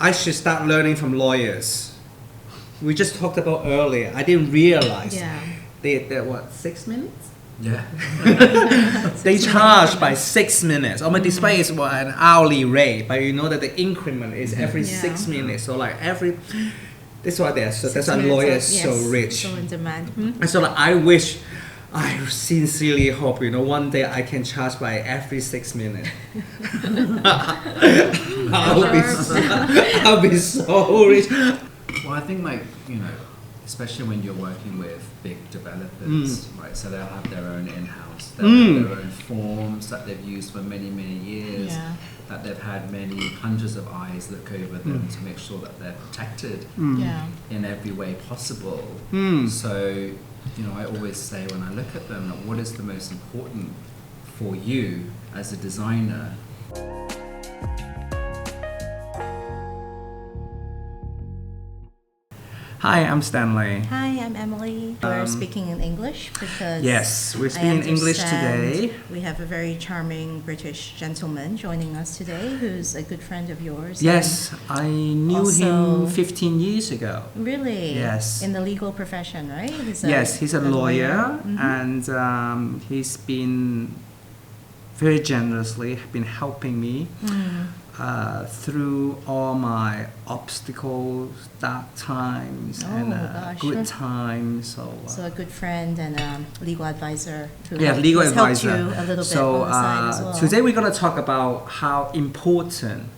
I should start learning from lawyers. We just talked about earlier. I didn't realize they're what, 6 minutes? Yeah. They charge by 6 minutes. On my display is what, an hourly rate, but you know that the increment is every 6 minutes. So like every, that's why that's why lawyers are so rich. So in demand. And so like, I sincerely hope, one day I can charge by every 6 minutes. I'll be so rich. Well, I think especially when you're working with big developers, right? So they'll have their own in-house, they'll have their own forms that they've used for many, many years, that they've had many hundreds of eyes look over them to make sure that they're protected in every way possible. So, I always say when I look at them, what is the most important for you as a designer? Hi, I'm Stanley. Hi, I'm Emily. We're speaking in English because yes, we're speaking English today. We have a very charming British gentleman joining us today who's a good friend of yours. Yes, I knew him 15 years ago. Really? Yes. In the legal profession, right? He's a lawyer, and he's been very generously been helping me through all my obstacles, dark times, and good times. So a good friend and a legal advisor who legal has advisor. helped you a little bit on the side as well. Today we're going to talk about how important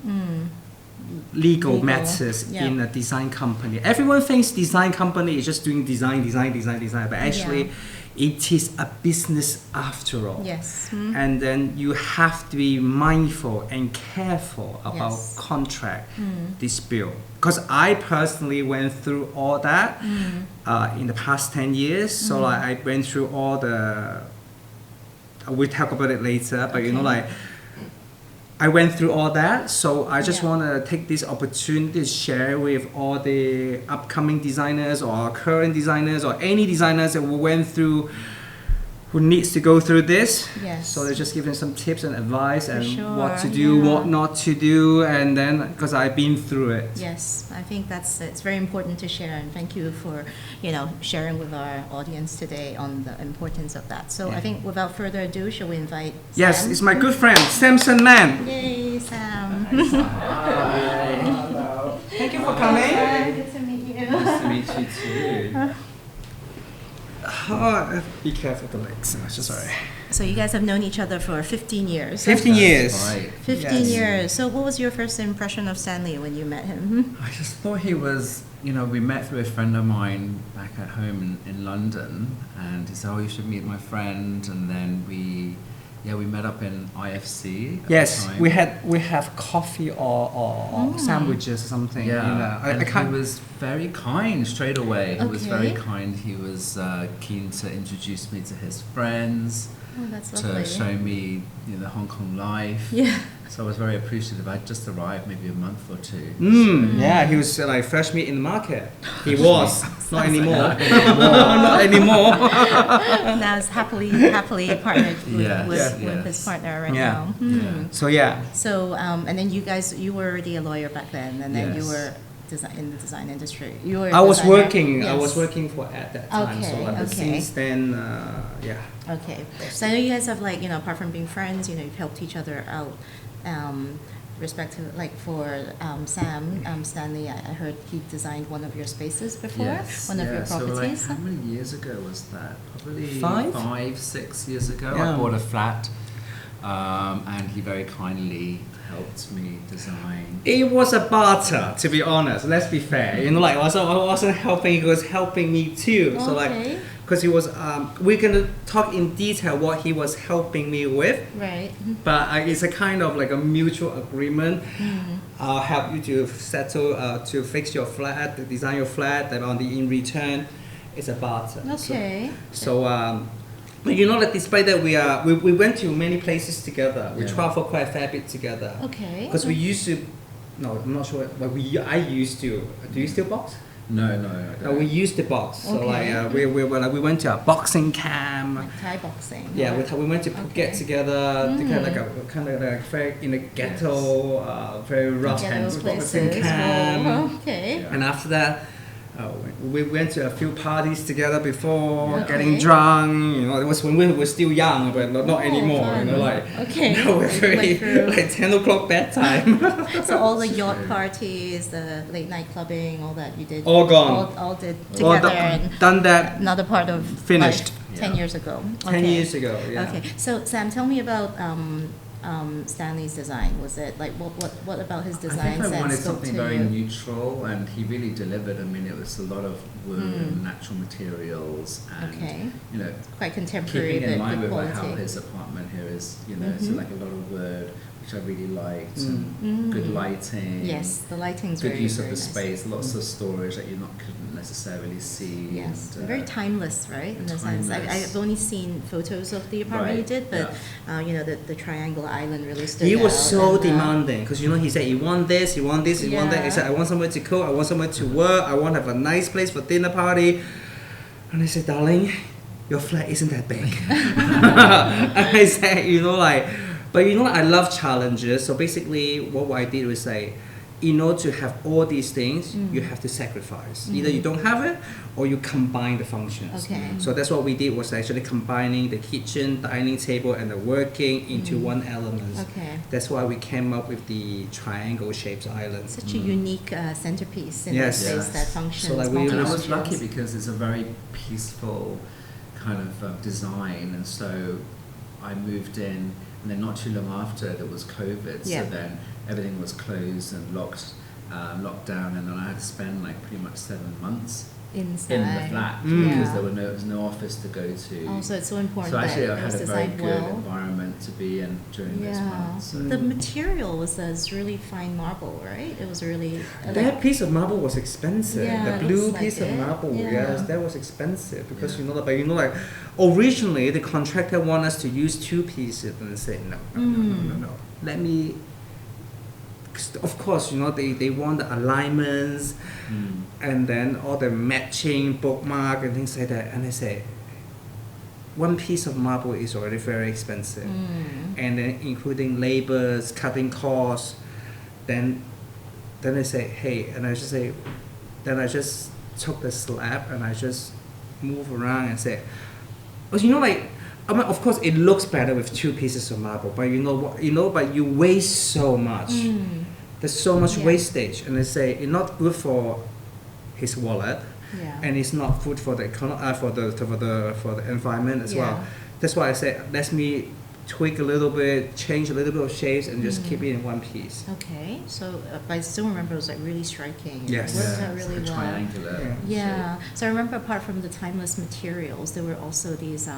legal matters in a design company. Everyone thinks design company is just doing design, but actually it is a business after all. Yes. And then you have to be mindful and careful about contract dispute. Because I personally went through all that in the past 10 years. So like I went through all the, we'll talk about it later, but I went through all that, so I just want to take this opportunity to share with all the upcoming designers or current designers or any designers that went through, who needs to go through this. Yes. So they're just giving some tips and advice and what to do, do, what not to do, and then because I've been through it. Yes, I think it's very important to share, and thank you for sharing with our audience today on the importance of that. So I think without further ado, shall we invite Sam? It's my good friend Samson Man. Yay, Sam. Hi. Hello. Thank you for coming. Hi, good to meet you. Nice to meet you too. Be careful with the legs. Sorry. So you guys have known each other for 15 years. 15 years. Right. 15 years. So what was your first impression of Stanley when you met him? I just thought he was, we met through a friend of mine back at home in London, and he said, you should meet my friend, and then we met up in IFC. Yes, we have coffee or sandwiches or something. Yeah, and he was very kind straight away. He was very kind. He was keen to introduce me to his friends, that's to lovely. show me the Hong Kong life. Yeah. So I was very appreciative. I just arrived maybe a month or two. Yeah, he was like fresh meat in the market. He was not anymore. Not anymore. Now he's happily partnered with his partner right now. So So and then you were already a lawyer back then, and then you were in the design industry. You were I was working. Yes. I was working for at that time. So since then, Okay. So I know you guys have apart from being friends, you've helped each other out. Respective, for Sam, Stanley, I heard he designed one of your spaces before, one of your properties. So how many years ago was that? Probably 5, 6 years ago. I bought a flat, and he very kindly helped me design. It was a barter, to be honest. Let's be fair. I wasn't helping. He was helping me too. So because he was, we're gonna talk in detail what he was helping me with. Right. But it's a kind of like a mutual agreement. I'll help you to settle, to fix your flat, to design your flat. And in return, it's a barter. Okay. But despite that, we went to many places together. We traveled quite a fair bit together. Okay. Because we used to. No, I'm not sure. But I used to. Do you still box? No. We used the box. So Okay. like we went to a boxing camp. Like Thai boxing. Yeah, we went to Phuket together. To kind of like very in a ghetto, very rough Ghetto boxing places. camp. Oh, okay. And after that, we went to a few parties together before, Okay. getting drunk. You know, it was when we were still young, but not anymore. Fun. You know, like Okay. now we're very like 10 o'clock bedtime. So all the yacht parties, the late night clubbing, all that you did. All gone. All did All together. And done that another part of Finished. life 10 years ago. 10 years ago. Yeah. Okay. So Sam, tell me about Stanley's design. Was it like what about his I design think I wanted spoke something to very you? neutral, and he really delivered. I mean, it was a lot of wood and natural materials, and Okay. you know, Quite contemporary, keeping in but mind good with like how quality. his apartment here is, you know, so like a lot of wood, which I really liked, and good lighting. Yes, the lighting's Good very, use very of the nice. space, lots of storage that you couldn't necessarily see. Yes, and, very timeless, right? In the sense, timeless. I've only seen photos of the apartment you Right, did, but you know, the triangle island really stood He out. was so and, demanding because you know he said you want this, you want this, you want that. He Yeah. said I want somewhere to cook, I want somewhere to work, I want to have a nice place for dinner party. And I said, darling, your flat isn't that big. And I said, you know, like, but you know, I love challenges. So basically, what I did was say, in order to have all these things, you have to sacrifice. Either you don't have it, or you combine the functions. Okay. So that's what we did, was actually combining the kitchen, dining table, and the working into one element. Okay. That's why we came up with the triangle shaped island. Such a unique centerpiece in Yes. a space Yes. that functions. So, like, we- And I was multi-functions. lucky because it's a very peaceful kind of design, and so I moved in, and then not too long after there was COVID, Yeah. so then everything was closed and locked down, and then I had to spend like pretty much 7 months inside. in the flat Mm. because Yeah. there was no office to go to. Oh, so it's so important So actually, that I it was had a very designed good well. environment to be in during those Yeah, months. So. the material was this really fine marble, right? It was really That piece of marble was expensive. Yeah, The it blue looks like piece of it. marble, Yeah. yes, that was expensive because Yeah. you know, but you know, like originally the contractor wanted us to use 2 pieces, and I said no. Let me. Of course, you know they want the alignments, and then all the matching bookmark and things like that, and I said, one piece of marble is already very expensive, and then including labors, cutting costs, then I say, hey, and I just say, then I just took the slab and I just move around and say, oh, you know, like, I mean, of course, it looks better with 2 pieces of marble, but you know what, but you waste so much. There's so much wastage, and I say it's not good for his wallet, Yeah. and it's not good for the for the environment as well. That's why I said, let me tweak a little bit, change a little bit of shapes, and just keep it in one piece. Okay, so but I still remember it was like really striking. Yes. It worked Yeah, out it's really like well. triangular. Yeah. So I remember apart from the timeless materials, there were also these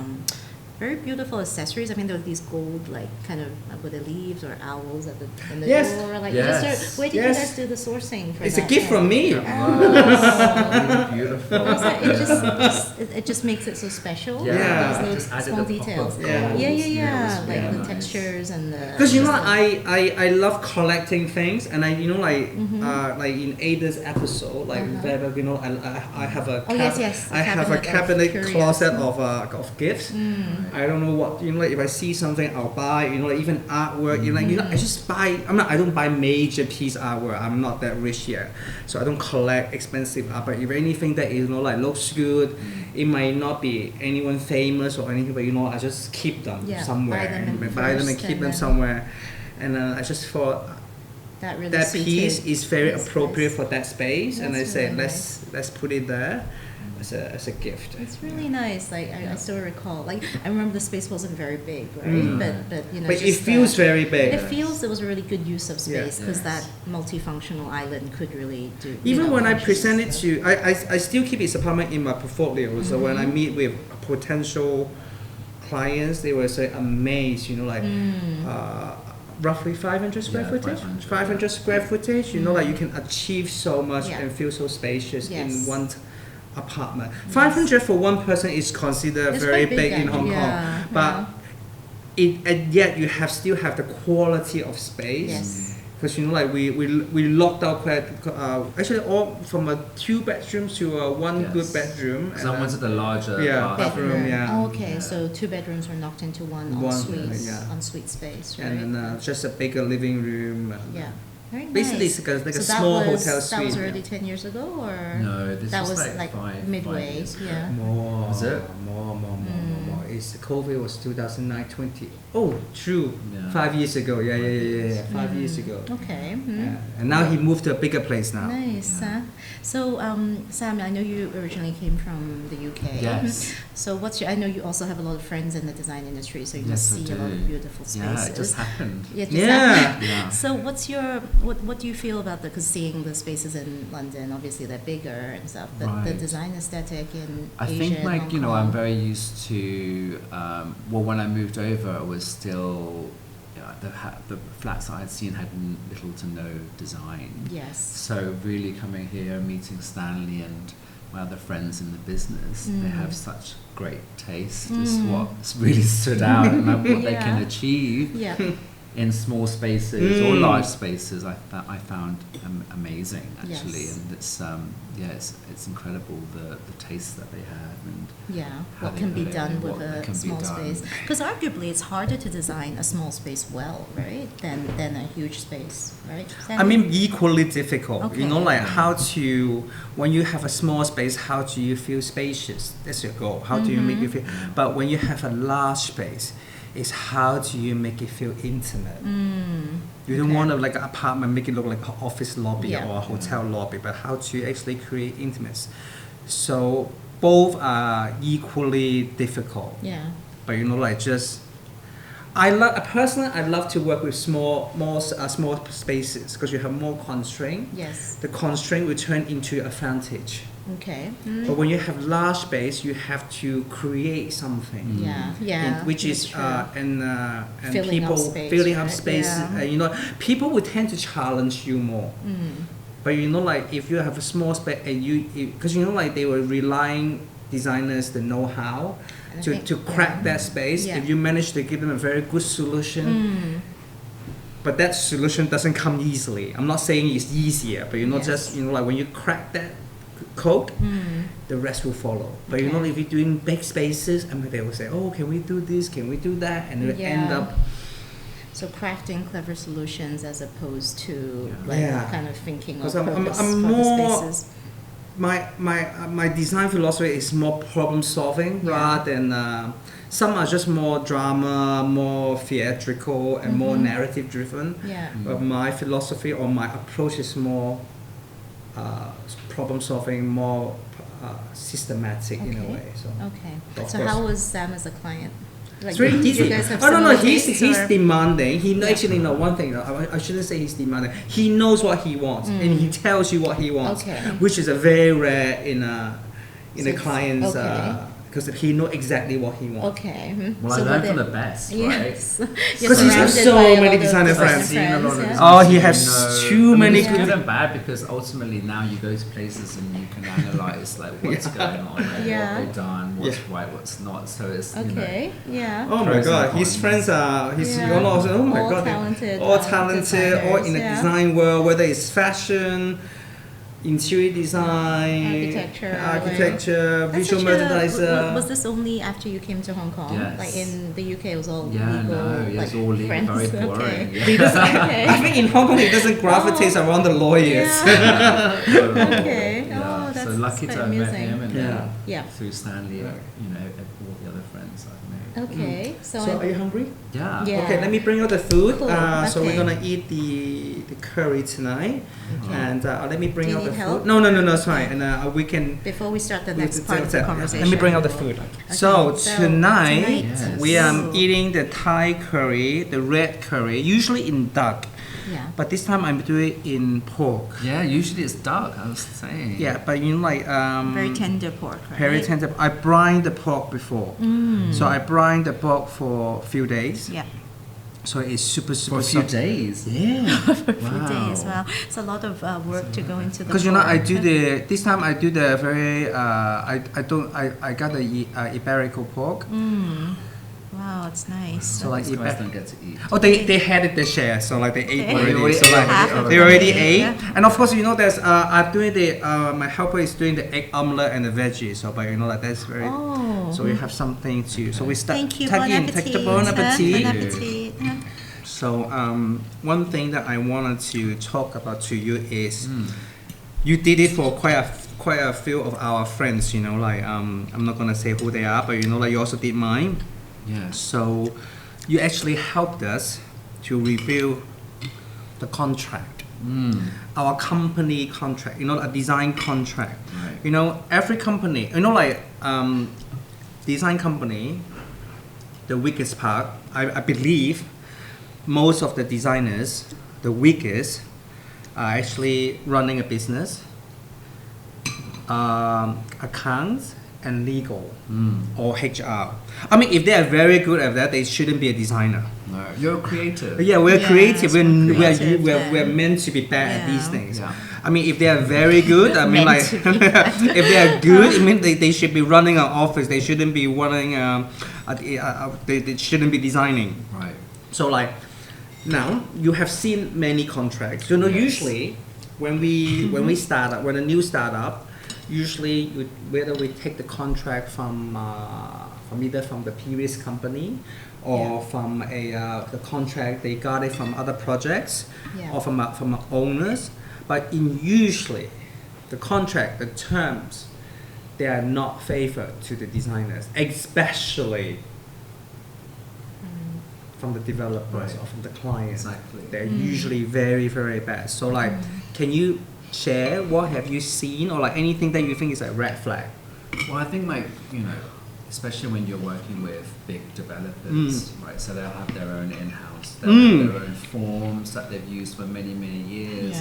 very beautiful accessories. I mean, there were these gold, like, kind of, were they leaves or owls at the in the Yes. door? Like, Yes. where did you Yes. guys do the sourcing for It's that? a gift from me. It was beautiful. It just makes it so special. Yeah. Those Just little added small a pop details. of Yeah. gold. Yeah. It was Like really the nice. textures and the. Because you know, just I love collecting things, and I like in Ada's episode, like you know, I have a Oh, yes, I have a cabinet of cabinet curious. closet of gifts. I don't know what, you know, like if I see something I'll buy, you know, like even artwork, you know, I just buy. I don't buy major piece artwork. I'm not that rich yet, so I don't collect expensive art. But if anything that, you know, like looks good, it might not be anyone famous or anything, but you know, I just keep them somewhere, buy them and keep them somewhere, and I just thought that really that suited piece is very this appropriate space. for that space, and I That's said really let's put it there as a gift. It's really nice. Like I still recall. Like I remember the space wasn't very big, right? But you know. But it just, feels very big. It feels it was a really good use of space because Yes. that multifunctional island could really do. Even when I functions. present it to, I still keep his apartment in my portfolio. So when I meet with potential clients, they were so amazed, you know, like roughly 500 square Yeah, footage. 500. 500 square footage. You know, like you can achieve so much Yeah. and feel so spacious Yes. in one apartment. 500 for one person is considered It's very quite big in actually. Hong Kong, but and yet you still have the quality of space. Yes. Because like we locked out quite actually all from a 2 bedrooms to a 1 good bedroom. Because I wanted the larger bathroom. Yeah. Oh, okay, so 2 bedrooms were knocked into one ensuite space, right? And then just a bigger living room. Yeah. Very basically, nice. it's like so a small hotel suite. That was already 10 years ago, or no? This that was like midway. 5 years Yeah. More. Was it? More. It's COVID was 2009, 20. Oh, true. Yeah. 5 years ago. Yeah. 5 years ago. Okay. And now he moved to a bigger place now. Nice. Yeah. So, Sam, I know you originally came from the UK. Yes. So, I know you also have a lot of friends in the design industry, so you must see a lot of beautiful spaces. Yeah, it just happened. Yeah. So, what do you feel about because seeing the spaces in London, obviously they're bigger and stuff, but the design aesthetic in I Asia think like, Hong Kong, I'm very used to, when I moved over, it was still, the flats that I'd seen had little to no design. Yes. So really coming here, meeting Stanley and my other friends in the business, they have such great taste. Is what really stood out and what they can achieve. Yeah. In small spaces or large spaces, I found amazing actually, and it's incredible the taste that they have and what can be done with a small space. Because arguably, it's harder to design a small space well, right, than a huge space, right? I mean, equally difficult. Okay. Like how to when you have a small space, how do you feel spacious? That's your goal. How do you make it feel? But when you have a large space, is how do you make it feel intimate? You don't want to like an apartment make it look like an office lobby or a hotel lobby, but how to actually create intimacy. So both are equally difficult. Yeah. But like just I love to work with small spaces because you have more constraint. Yes. The constraint will turn into advantage. Okay. But when you have large space, you have to create something. Which is and filling up space. People will tend to challenge you more. But like if you have a small space and because like they were relying designers the know-how to crack that space. If you manage to give them a very good solution. But that solution doesn't come easily. I'm not saying it's easier, but just like when you crack that code, the rest will follow. But if you're doing big spaces, and they will say, "Oh, can we do this? Can we do that?" And it end up. So crafting clever solutions as opposed to kind of thinking of purpose I'm for more, the spaces. My design philosophy is more problem solving rather than some are just more drama, more theatrical, and more narrative driven. But my philosophy or my approach is more problem solving, more systematic in a way. So how was Sam as a client? Like, it's very easy. He's or? Demanding. He actually one thing. I shouldn't say he's demanding. He knows what he wants, and he tells you what he wants, which is a very rare in a client's. Because he knows exactly what he wants. Well, I learned from the best, right? Because he has so many designer friends. He has too many. It's good and bad because ultimately now you go to places and you can analyze like what's going on, what they've done, what's right, what's not. So it's Oh my God, his friends are oh my all God, talented, all talented, all in the design world, whether it's fashion, interior design, architecture, visual merchandiser. Was this only after you came to Hong Kong? Yes. Like in the UK, it was all legal. Like all legal, friends. very boring. I think in Hong Kong he doesn't gravitate around the lawyers. That's so lucky to have met him and through Stanley, all the other friends I've made. So are you hungry? Yeah. Okay, let me bring out the food. Cool. So we're gonna eat the curry tonight, and let me bring out the help? food. No, it's fine. And we can. Before we start the next part of the conversation. Let me bring out the food. So tonight we are eating the Thai curry, the red curry, usually in duck. But this time I'm doing it in pork. Yeah, usually it's duck, I was saying. Yeah, but very tender pork, right? Very tender. I brined the pork before. So I brined the pork for a few days. Yeah. So it's super for a few days. Yeah. For a few days. Wow. It's a lot of work to go into the because I do this time I do the very I got the Iberico pork. Wow, it's nice. So like These guys don't get to eat. Oh, they had the share, so like they ate already. already So ate like half they of already it. ate. Yeah. And of course, you know, there's I'm doing the my helper is doing the egg omelette and the veggies. So, but you know, like that's very. Oh. So we have something to. So we start. Thank you. Tag Bon in, appetit. take the bon appetit. Bon appetit. So one thing that I wanted to talk about to you is you did it for quite a few of our friends. You know, like I'm not gonna say who they are, but you know, like you also did mine. Yeah. So you actually helped us to review the contract, our company contract, you know, a design contract. Right. You know, every company, you know, like design company, the weakest part, I believe most of the designers, the weakest, are actually running a business, accounts, and legal or HR. I mean, if they are very good at that, they shouldn't be a designer. No, you're creative. Yeah, we're creative. Creative, We're meant to be bad at these things. Yeah. I mean, if they are very good, I mean, like, if they are good, I mean, they should be running an office. They shouldn't be running. They shouldn't be designing. Right. So, like, now you have seen many contracts. You know, usually when we start up, when a new startup, usually whether we take the contract from either from the previous company or from the contract they got it from other projects or from owners, but usually the contract, the terms, they are not favored to the designers, especially from the developers or from the clients. Exactly. They're usually very, very bad. So like, can you share what have you seen or like anything that you think is a red flag? Well, I think like, you know, especially when you're working with big developers, right? So they'll have their own in-house, they'll have their own forms that they've used for many, many years,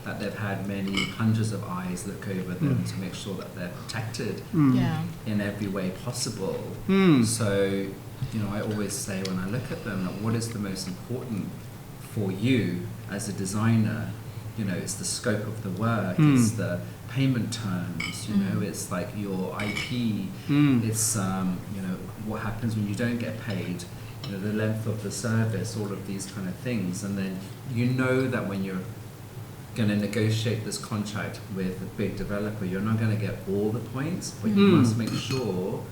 that they've had many hundreds of eyes look over them to make sure that they're protected in every way possible. So, you know, I always say when I look at them, like, what is the most important for you as a designer? You know, it's the scope of the work, it's the payment terms, you know, it's like your IP, it's, you know, what happens when you don't get paid, you know, the length of the service, all of these kind of things. And then you know that when you're going to negotiate this contract with a big developer, you're not going to get all the points, but you must make sure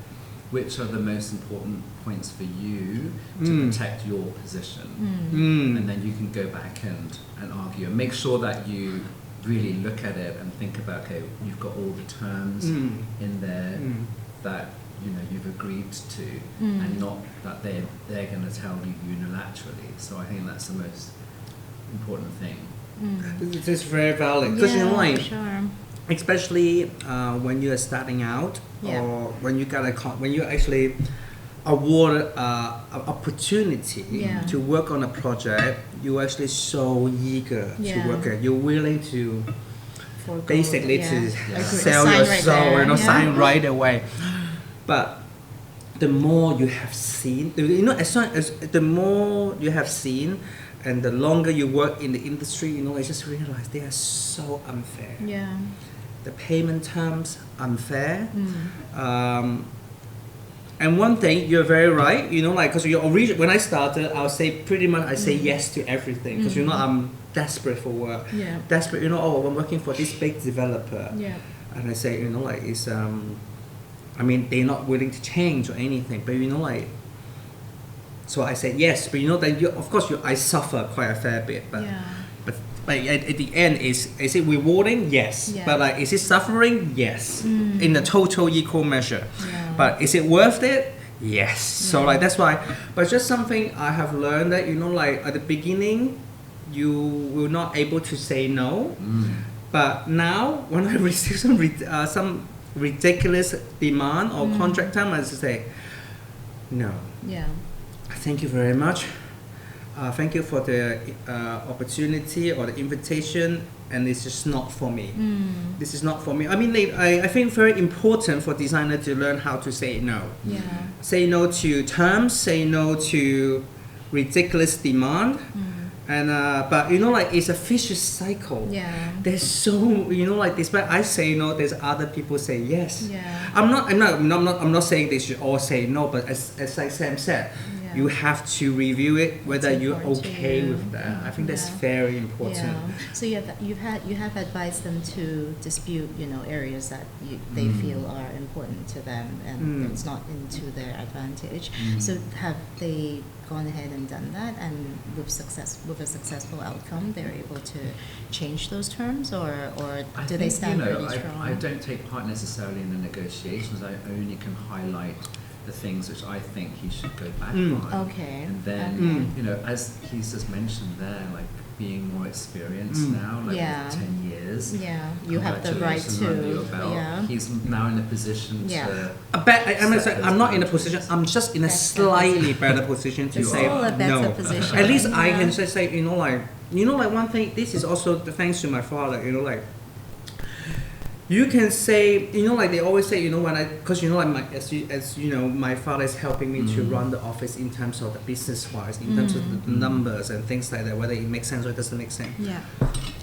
which are the most important points for you to protect your position. And then you can go back and argue and make sure that you really look at it and think about, okay, you've got all the terms in there that, you know, you've agreed to, and not that they're going to tell you unilaterally. So I think that's the most important thing. This is very valid because you know, like, sure. especially when you are starting out or when you when you actually award an opportunity to work on a project, you're actually so eager to work it. You're willing to basically to sell your soul, you know, sign right away. But the more you have seen, you know, the more you have seen, and the longer you work in the industry, you know, I just realized they are so unfair. Yeah. The payment terms unfair. And one thing, you're very right, you know, like, because when I started, I'll say pretty much, I say yes to everything, because, you know, I'm desperate for work. Desperate, you know, I'm working for this big developer. And I say, you know, like, it's, I mean, they're not willing to change or anything, but, you know, like, so I said yes, but, you know, then, of course, I suffer quite a fair bit, but at the end, is it rewarding? Yes. But like, is it suffering? Yes. In the total equal measure. But is it worth it? Yes. So like, that's why, but just something I have learned that, you know, like at the beginning, you will not able to say no. But now, when I receive some ridiculous demand or contract term, I just say, no. Thank you very much. Thank you for the opportunity or the invitation, and it's just not for me. This is not for me. I mean, I think very important for designer to learn how to say no. Say no to terms, say no to ridiculous demand, And but like it's a vicious cycle. Yeah. There's so like despite I say no, there's other people say yes. Yeah. I'm not saying they should all say no, but as like Sam said, you have to review it whether you're okay with that. I think that's very important. Yeah. So you have advised them to dispute areas that they feel are important to them and it's not into their advantage. So have they gone ahead and done that, and with a successful outcome, they're able to change those terms, or do they stand pretty strong? I don't take part necessarily in the negotiations. I only can highlight the things which I think he should go back on. Okay. And then, as he's just mentioned there, like being more experienced now, like 10 years. Yeah, you have the right to. Yeah. He's now in a position to. I'm not in a position. I'm just in a slightly better position to say no. Position. At least I can just say, like one thing. This is also thanks to my father. Like. You can say, like they always say, because like as you know, my father is helping me to run the office in terms of the business-wise, in terms of the numbers and things like that, whether it makes sense or it doesn't make sense. Yeah.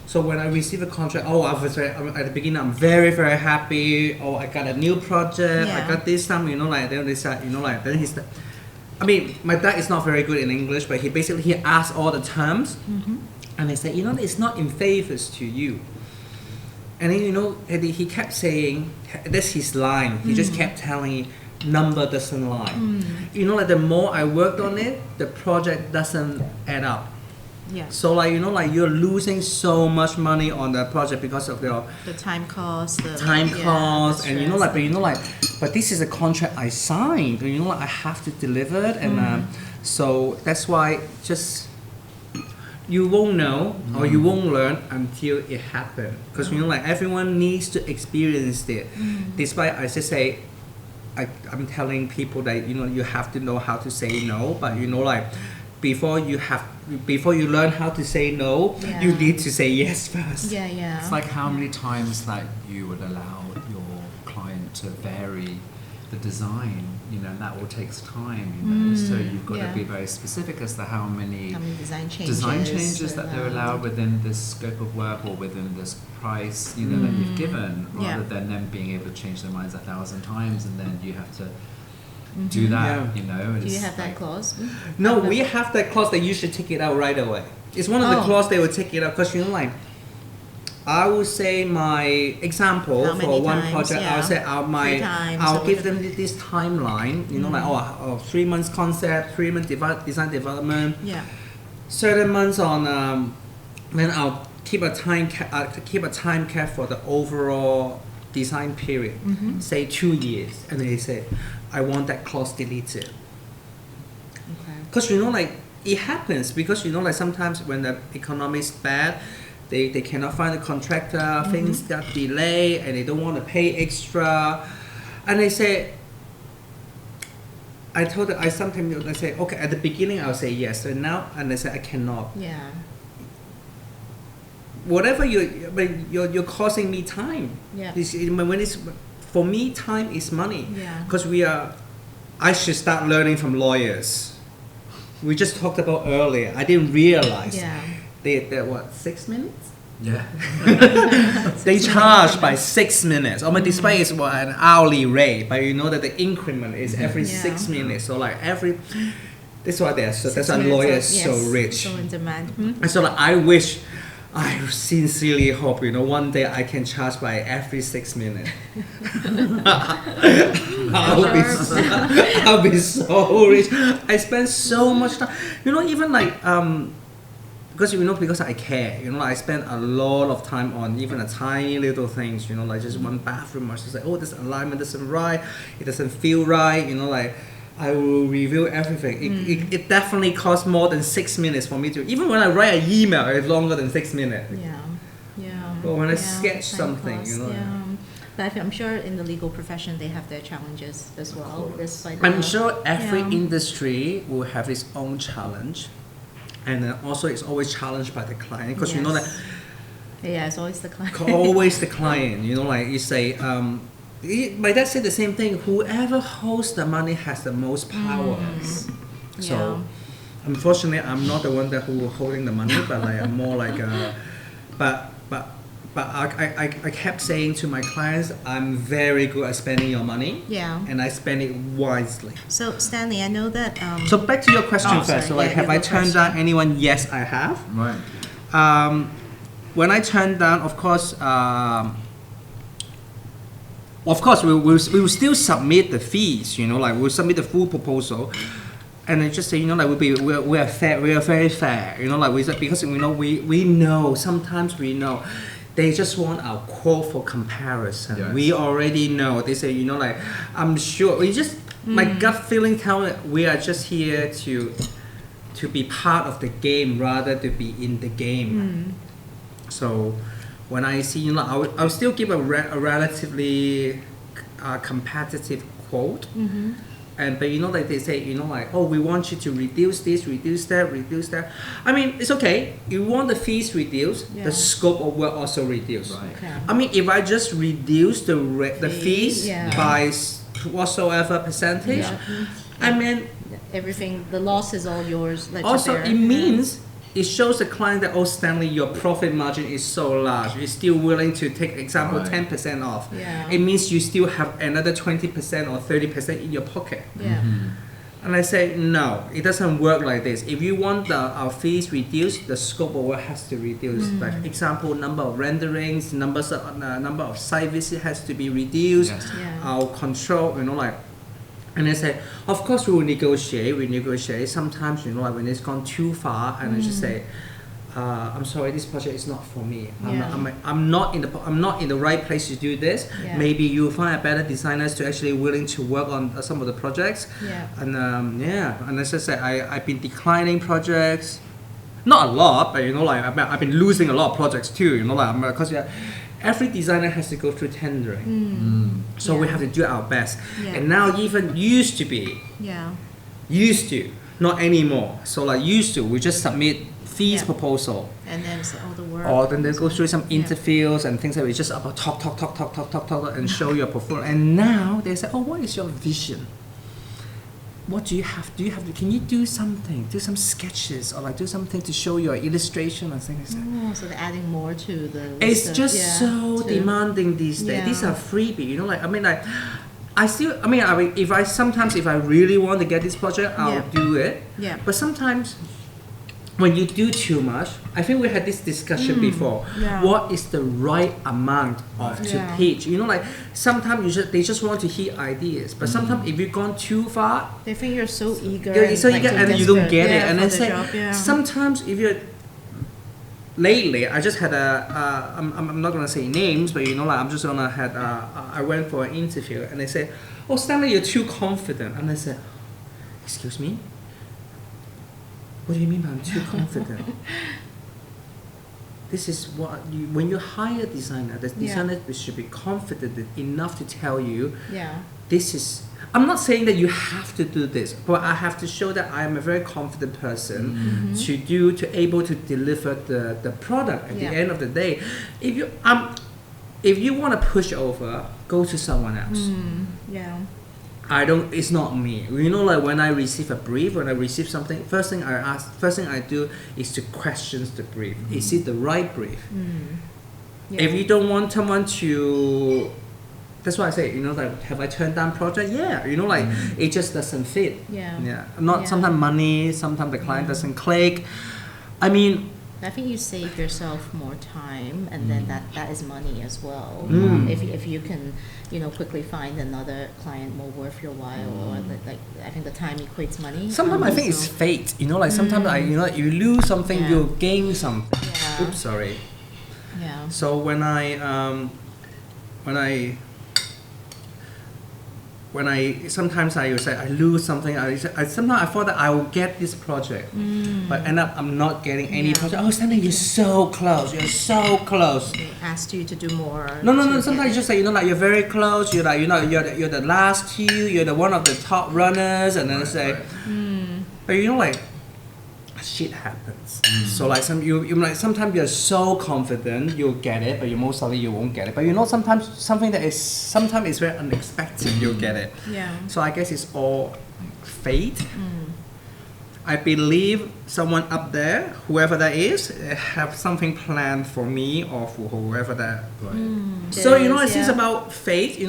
So when I receive a contract, at the beginning I'm very, very happy. Oh, I got a new project. I got this time, like then they said, like then he's. My dad is not very good in English, but he asked all the terms, and they said, it's not in favors to you. And then, he kept saying, that's his line. He just kept telling me, number doesn't lie. Like the more I worked on it, the project doesn't add up. Yeah. So like, you're losing so much money on the project because of the time cost. And but this is a contract I signed. I have to deliver it. And so that's why you won't know or you won't learn until it happens. Because everyone needs to experience it. Despite I just say, I'm telling people that you have to know how to say no, but before you learn how to say no, you need to say yes first. Yeah. It's like how many times that you would allow your client to vary the design, and that all takes time, so you've got to be very specific as to how many design changes that they're allowed within this scope of work or within this price, that you've given, rather than them being able to change their minds 1,000 times, and then you have to do that, Do you have that clause? No, we have that clause that you should take it out right away. It's one of the clauses they will take it out, because I would say my example for one project. I would say I'll give them this timeline. 3 months concept, 3 months design development. Yeah. Certain months on then I'll keep a time cap for the overall design period. Say 2 years, and they say I want that clause deleted. Okay. Because it happens because sometimes when the economy is bad. They cannot find a contractor, things got delayed, and they don't want to pay extra. And they say, I sometimes say, okay, at the beginning I'll say yes, and now, and they say I cannot. Yeah. Whatever you're causing me time. Yeah. For me, time is money. Yeah. Because I should start learning from lawyers. We just talked about earlier. I didn't realize. Yeah. They're 6 minutes? Yeah. They charge by 6 minutes. Despite is an hourly rate, but that the increment is every 6 minutes. So that's why that's why lawyers are so rich. So in demand. And so I sincerely hope one day I can charge by every 6 minutes. I'll be so rich. I spend so much time. Even because I care, I spend a lot of time on even a tiny little things, just one bathroom. I just say, this alignment doesn't right, it doesn't feel right, I will review everything. It definitely costs more than 6 minutes for me to, even when I write an email, it's longer than 6 minutes. Yeah. But when I sketch something, But I'm sure in the legal profession they have their challenges as well. I'm sure every industry will have its own challenge. And then also it's always challenged by the client, because it's always the client. Always the client. You say, my dad said the same thing. Whoever holds the money has the most power. So unfortunately, I'm not the one that who holding the money, but like I'm more like but I kept saying to my clients, I'm very good at spending your money. Yeah. And I spend it wisely. So Stanley, I know that. So back to your question first. Sorry. So like, have I turned down anyone? Yes, I have. Right. When I turned down, of course, we will still submit the fees. You know, like we'll submit the full proposal. And I just say, you know, like we are fair, we are very fair, you know, like because we know sometimes we know they just want our quote for comparison. Yes. We already know. They say, you know, like I'm sure my gut feeling tells me we are just here to be part of the game rather than be in the game. So when I see, you know, I'll still give a relatively competitive quote. But you know, like they say, you know, like, oh, we want you to reduce this, reduce that. I mean, it's okay. You want the fees reduced, the scope of work also reduced. Right. Okay. I mean, if I just reduce the fees by whatsoever percentage, I mean, everything, the loss is all yours. also it means it shows the client that, oh, Stanley, your profit margin is so large. You're still willing to take, example, 10% off. Yeah. It means you still have another 20% or 30% in your pocket. Yeah. And I say, no, it doesn't work like this. If you want our fees reduced, the scope of work has to reduce. Like example, number of renderings, number of site visits has to be reduced. Yes. Yeah. Our control, you know, like. And I say, of course we will negotiate. We negotiate. Sometimes, you know, like when it's gone too far, and I just say, I'm sorry, this project is not for me. I'm not in the right place to do this. Yeah. Maybe you'll find a better designers to actually willing to work on some of the projects. Yeah. And and as I say, I've been declining projects, not a lot, but you know, like I've been losing a lot of projects too. You know, like because every designer has to go through tendering. So we have to do our best. Yeah. And now even used to, not anymore. So like used to, we just submit fees proposal. And then it's all the work. Or then they go through some interviews and things like that. It's just about talk and show your portfolio. And now they say, oh, what is your vision? What do you have? Can you do something? Do some sketches or like do something to show your illustration or things like that. So they're adding more to the list. It's just so demanding these days. Yeah. These are freebie, you know, like, I mean, like, if I really want to get this project, I'll do it. Yeah. But sometimes when you do too much, I think we had this discussion before. Yeah. What is the right amount of to pitch? You know, like sometimes they just want to hear ideas, but sometimes if you've gone too far, they think you're so eager. And you don't get it. And I say job, sometimes if you're lately, I just had I'm not gonna say names, but you know, like I'm just gonna I went for an interview and they said, oh, Stanley, you're too confident. And I said, excuse me? What do you mean by I'm too confident? This is when you hire a designer, the designer should be confident enough to tell you, this is, I'm not saying that you have to do this, but I have to show that I am a very confident person to able to deliver the product at the end of the day. If you want to push over, go to someone else. It's not me. You know, like when I receive a brief, when I receive something, first thing I do is to question the brief. Is it the right brief? If you don't want someone to, that's why I say, you know, like, have I turned down project? Yeah, you know, like it just doesn't fit. Sometimes money, sometimes the client doesn't click. I mean, I think you save yourself more time, and then that is money as well. If you can, you know, quickly find another client more worth your while, or like I think the time equates money. Sometimes I think it's fate. You know, like sometimes you lose something, you gain something. Oops, sorry. Yeah. So when I sometimes I would say I lose something. Sometimes I thought that I will get this project, but end up I'm not getting any project. Oh, Stanley, you're so close. You're so close. They asked you to do more. No. Sometimes you just say, you know, like you're very close. You're like, you know, you're the last two. You're the one of the top runners, and then they say, but you know, like shit happens. So like sometimes you're so confident you'll get it, but you most likely you won't get it. But you know, sometimes it's very unexpected you'll get it. Yeah. So I guess it's all fate. I believe someone up there, whoever that is, have something planned for me or for whoever that. Right. So it's about fate.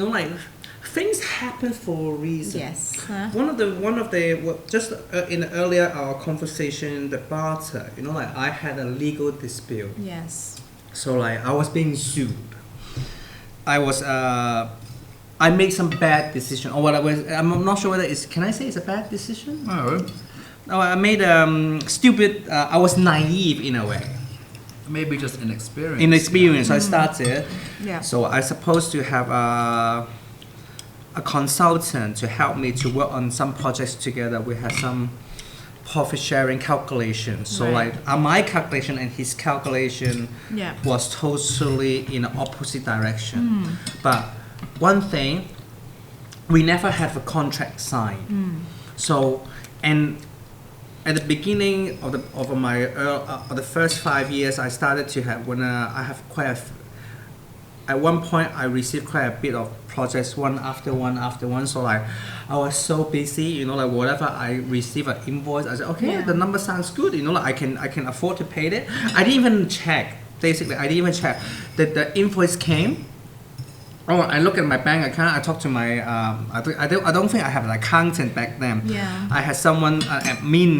Things happen for a reason. Yes. One of the just in the earlier our conversation, the barter. I had a legal dispute. Yes. So I was being sued. I made some bad decision, or I'm not sure whether can I say it's a bad decision? No, I made stupid. I was naive in a way. Maybe just inexperienced. Inexperienced. I started. Yeah. So I supposed to have a consultant to help me to work on some projects together. We had some profit sharing calculation. So my calculation and his calculation was totally in the opposite direction. But one thing, we never have a contract signed. So, and at the beginning of the first 5 years, I started to have at one point I received quite a bit of projects one after one. So I was so busy, whatever I receive an invoice, I said, okay, the number sounds good, I can afford to pay it. I didn't even check. Basically, I didn't even check that the invoice came. Oh, I look at my bank account. I talked to my. I don't think I have an accountant back then. Yeah. I had someone admin.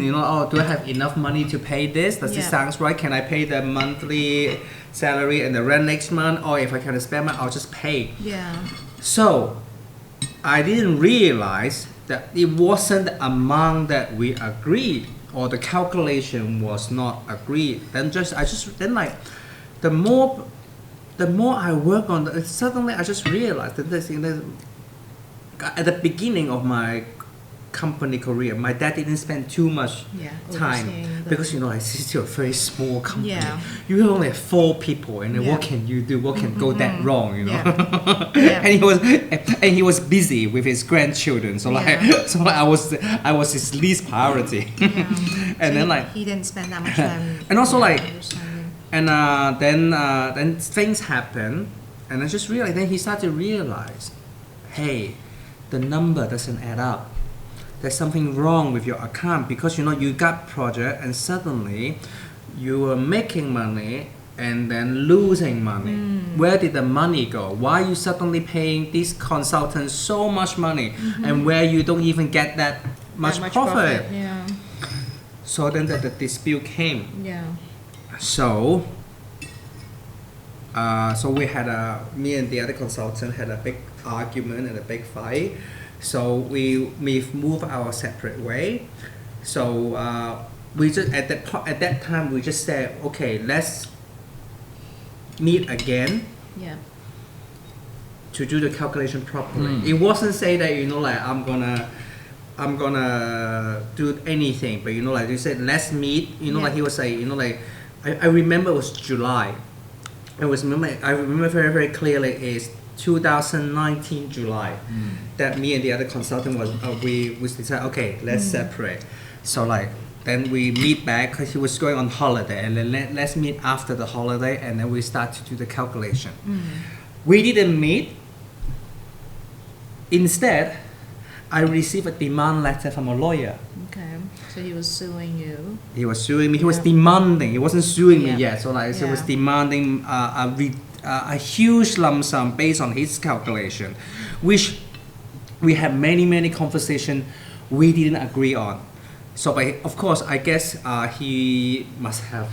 Do I have enough money to pay this? Does this sound right? Can I pay the monthly salary and the rent next month? Or if I can spend money, I'll just pay. Yeah. So, I didn't realize that it wasn't the amount that we agreed, or the calculation was not agreed. Then the more I work on it, suddenly I just realized that at the beginning of my company career, my dad didn't spend too much time because it's still a very small company. Yeah. You only have 4 people, and then what can you do? What can go that wrong? And he was busy with his grandchildren, so I was his least priority. And so then he didn't spend that much time. And also and then things happen, and I just realized. Then he started to realize, hey, the number doesn't add up. There's something wrong with your account because you got project and suddenly you were making money and then losing money. Where did the money go? Why are you suddenly paying these consultants so much money and where you don't even get that much profit? Yeah. So then the dispute came. Yeah. So we had me and the other consultant had a big argument and a big fight. So we moved our separate way. So we just at that time we just said, okay, let's meet again. Yeah. To do the calculation properly. It wasn't say that I'm gonna do anything, but you said let's meet. He was say I remember it was July. I remember very, very clearly is 2019 July that me and the other consultant was we decided, okay, let's separate. So then we meet back because he was going on holiday, and then let's meet after the holiday, and then we start to do the calculation. We didn't meet. Instead, I received a demand letter from a lawyer. Okay, so he was suing you. He was suing me. He was demanding. He wasn't suing me yet. So he was demanding a huge lump sum based on his calculation, which we had many conversations we didn't agree on. So, but of course, I guess he must have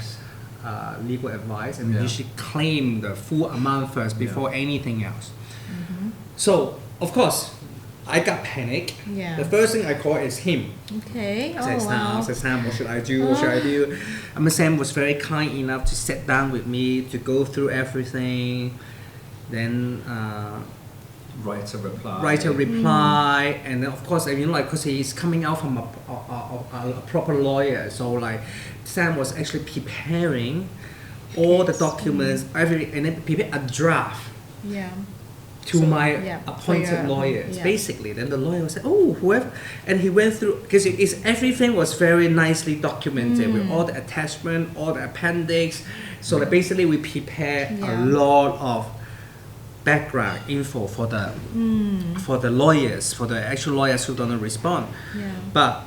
legal advice, and you should claim the full amount first before anything else. So, of course, I got panic. Yeah. The first thing I called is him. Okay. I said, Sam, what should I do? What should I do? Sam was very kind enough to sit down with me to go through everything. Then write a reply. And then of course, because he's coming out from a proper lawyer, so Sam was actually preparing all the documents, everything, and then prepare a draft. Yeah. To my appointed lawyers, basically. Then the lawyer said, "Oh, whoever," and he went through because everything was very nicely documented with all the attachment, all the appendix. So basically, we prepared a lot of background info for the lawyers, for the actual lawyers who don't respond. Yeah. But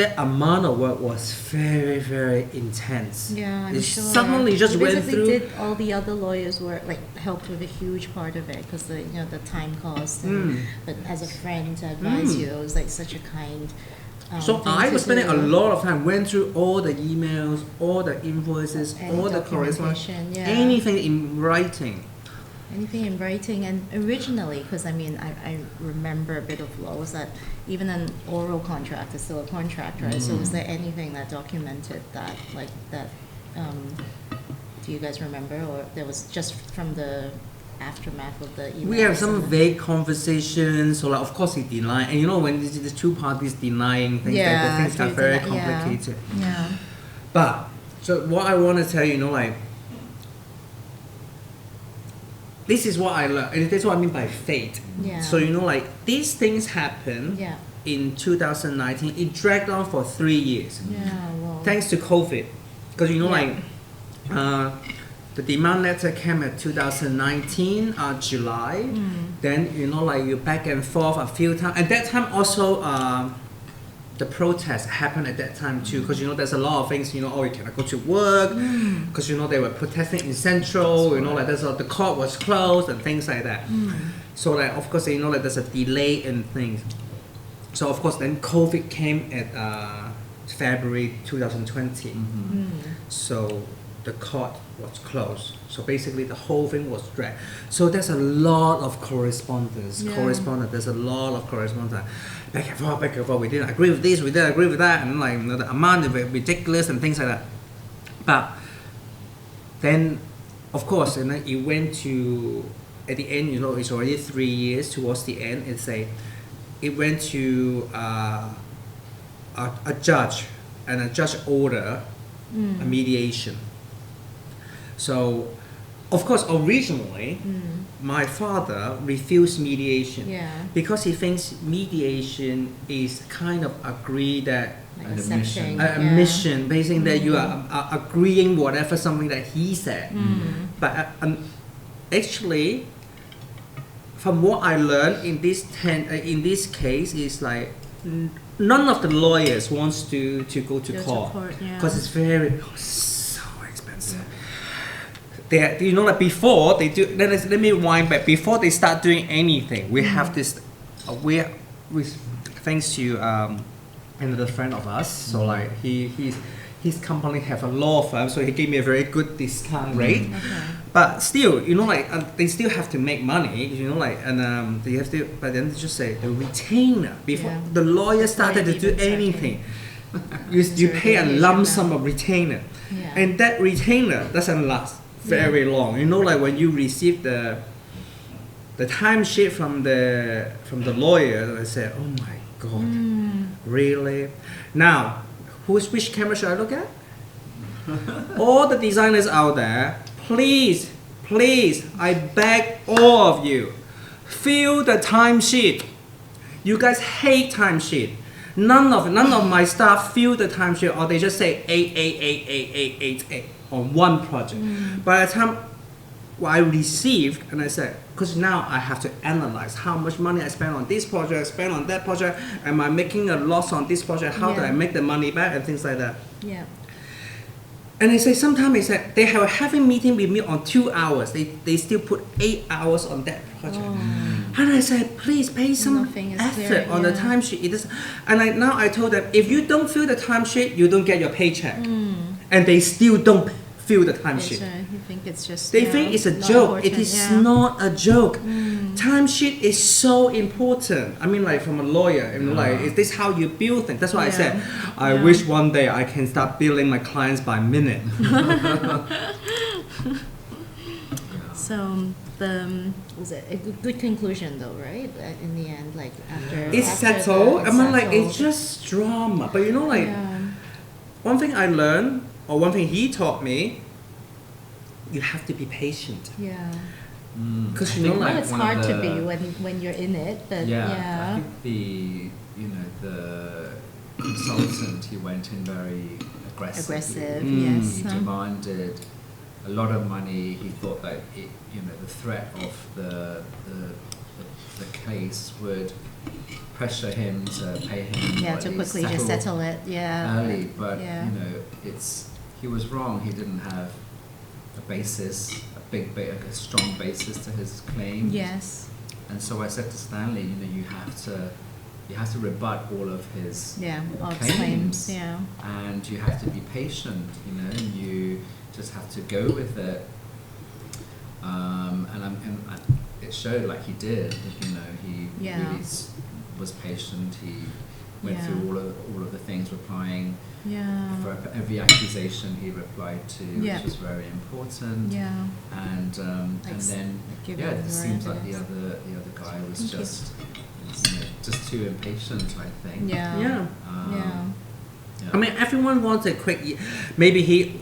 that amount of work was very, very intense. Yeah, I'm it sure. Suddenly just You went basically through. did all the other lawyers were like helped with a huge part of it because the time cost. And, but as a friend to advise you, it was like such a kind. So thing I to was spending a do. lot of time, went through all the emails, all the invoices, And all the correspondence, documentation, yeah. anything in writing. Anything in writing, and originally, because I mean, I remember a bit of law was that even an oral contract is still a contract, right? So was there anything that documented that, like that? Do you guys remember, or there was just from the aftermath of the emails? We have some and vague conversations. So, like, of course, he denied, and you know when the two parties denying things, the things are very complicated. Yeah. But so what I want to tell you, like. This is what I learned, and that's what I mean by fate. Yeah. So like these things happen Yeah. in 2019. It dragged on for 3 years, Yeah. Well. thanks to COVID, because Yeah. like the demand letter came at 2019 July. Then like you back and forth a few times. At that time also. The protest happened at that time too, because there's a lot of things. You cannot go to work, because they were protesting in Central. Like the court was closed and things like that. So like of course like there's a delay in things. So of course then COVID came at February 2020. So the court was closed. So basically the whole thing was dragged. So there's a lot of correspondence. There's a lot of correspondence. Back and forth. We didn't agree with this, we didn't agree with that, and like the amount is ridiculous and things like that. But then, of course, and then it went to at the end. It's already 3 years towards the end. It went to a judge, and a judge order a mediation. So, of course, originally, my father refused mediation because he thinks mediation is kind of agree that Like accepting, admission, basically that you are agreeing whatever something that he said. But actually, from what I learned in this case is like none of the lawyers wants to go to court because it's very so expensive. Like before they do. Let me wind back. Before they start doing anything, we have this. We thanks to another friend of us. So like his company have a law firm, so he gave me a very good discount rate. But still, like they still have to make money. Like and they have to. But then they just say the retainer before the lawyer started to do anything. You pay a lump sum of retainer, and that retainer doesn't last very long. Like when you receive the timesheet from the lawyer, I said, "Oh my God, really?" Now, which camera should I look at? All the designers out there, please, I beg all of you, fill the timesheet. You guys hate timesheet. None of my staff fill the timesheet, or they just say 8 on one project. By the time I received, and I said, because now I have to analyze how much money I spent on this project, spent on that project, am I making a loss on this project, how do I make the money back, and things like that. And they say sometimes they have a having meeting with me on 2 hours. They still put 8 hours on that project. And I said, please pay some effort on the timesheet. And now I told them, if you don't fill the timesheet, you don't get your paycheck. And they still don't fill the timesheet. You think it's just they think it's a joke. It is not a joke. Timesheet is so important. I mean, like from a lawyer, like is this how you build things? That's why I said I wish one day I can start billing my clients by minute. So was it a good conclusion though, right? In the end, like after it's settled. It's just drama. But one thing I learned, or one thing he taught me, you have to be patient. Because it's hard to be when you're in it. But I think the consultant, he went in very aggressive. He demanded a lot of money. He thought that the threat of the the case would pressure him to pay him. Yeah, to quickly just settle it. Yeah. Early, but you know, he was wrong. He didn't have a basis, a strong basis to his claim. Yes. And so I said to Stanley, you know, you have to rebut all of his claims. Yeah. And you have to be patient, you know, and you just have to go with it. And it showed like he did, you know, he really was patient. He went through all of the things, replying for every accusation he replied to, which was very important. Yeah. And then it seems like the other guy was just too impatient, I think. Yeah. I mean, everyone wants a quick. Maybe